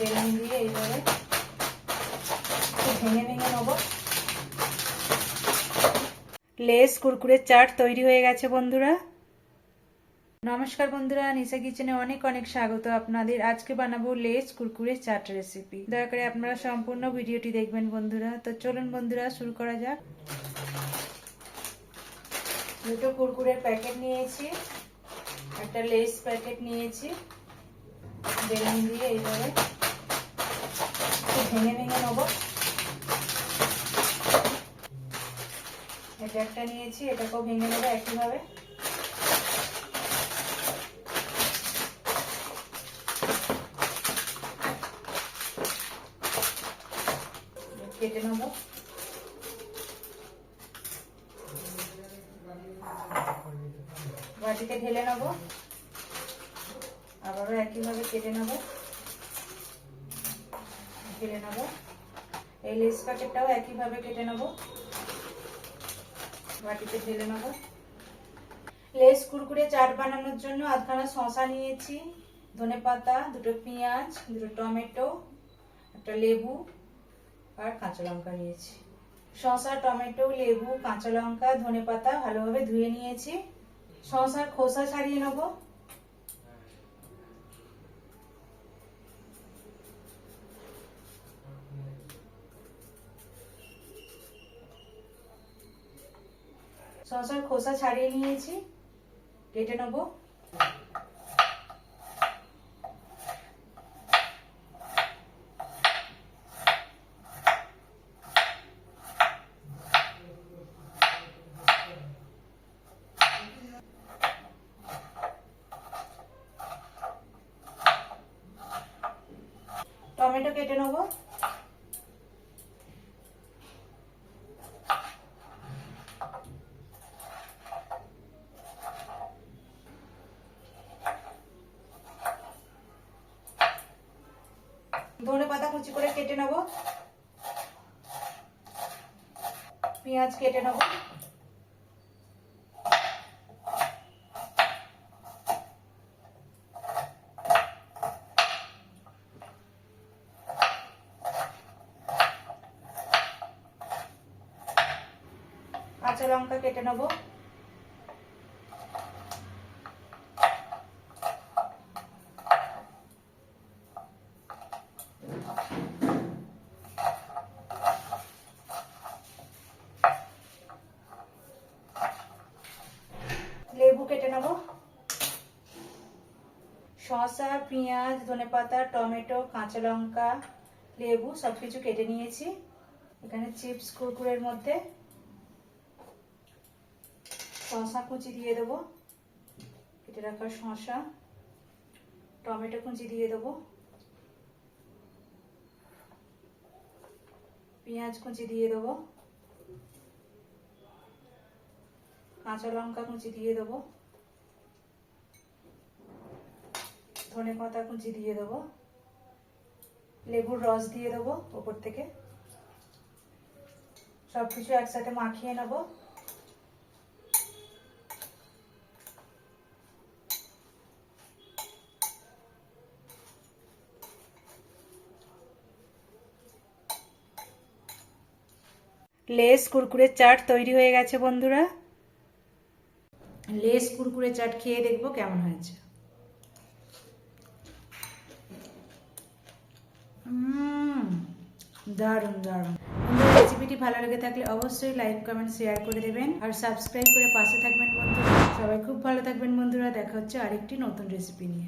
Balloon দিয়ে এইভাবে ভেঙে ভেঙে নেব। লেস কুরকুরে চাট তৈরি হয়ে গেছে বন্ধুরা। নমস্কার বন্ধুরা, নিশা কিচেনে অনেক অনেক স্বাগত আপনাদের। আজকে বানাবো লেস কুরকুরে চাট রেসিপি। দয়া করে আপনারা সম্পূর্ণ ভিডিওটি দেখবেন বন্ধুরা। তো চলুন বন্ধুরা শুরু করা যাক। দুটো কুরকুরের প্যাকেট নিয়েছি, একটা লেস প্যাকেট নিয়েছি। বেলুন দিয়ে এইভাবে ভেঙে ভেঙে নেব। এটা একটা নিয়েছি, এটাকেও ভেঙে নেবো একইভাবে। কেটে নেব। বাটিতে ঢেলে নেব, আবারও একইভাবে কেটে নেব, ঢেলে নেব। এই লেস প্যাকেটটাও একইভাবে কেটে নেব, বাটিতে ঢেলে নেব। লেস কুরকুরে চাট বানানোর জন্য আধখানা শসা নিয়েছি, ধনেপাতা, দুটো পেঁয়াজ, দুটো টমেটো, একটা লেবু আর কাঁচা লঙ্কা নিয়েছি। শসা, টমেটো, লেবু, কাঁচা লঙ্কা, ধনেপাতা ভালোভাবে ধুয়ে নিয়েছি। শসার খোসা ছাড়িয়ে নেব। শসার খোসা ছাড়িয়ে নিয়েছি, কেটে নেব। টমেটো কেটে নেব। ধনেপাতা কুচি করে কেটে নেব। পেঁয়াজ কেটে নেব। কাঁচা লঙ্কা কেটে নেব। লেবু কেটে নেব। শসা, পেঁয়াজ, ধনেপাতা, টমেটো, কাঁচা লঙ্কা, লেবু সবকিছু কেটে নিয়েছি। এখানে চিপস কুরকুরের মধ্যে শসা কুচি দিয়ে দেবো, কেটে রাখা শসা, টমেটো কুচি দিয়ে দেবো, পেঁয়াজ কুচি দিয়ে দেবো, কাঁচা লঙ্কা কুচি দিয়ে দেবো, ধনেপাতা কুচি দিয়ে দেবো, লেবুর রস দিয়ে দেবো উপর থেকে। সবকিছু একসাথে মাখিয়ে নেব। লেস কুরকুরে চাট তৈরি হয়ে গেছে বন্ধুরা। লেস কুরকুরে চাট খেয়ে দেখবো কেমন হয়েছে। দারুণ দারুণ। রেসিপিটি ভালো লেগে থাকলে অবশ্যই লাইক, কমেন্ট, শেয়ার করে দেবেন আর সাবস্ক্রাইব করে পাশে থাকবেন বন্ধুরা। সবাই খুব ভালো থাকবেন বন্ধুরা। দেখা হচ্ছে আরেকটি নতুন রেসিপি নিয়ে।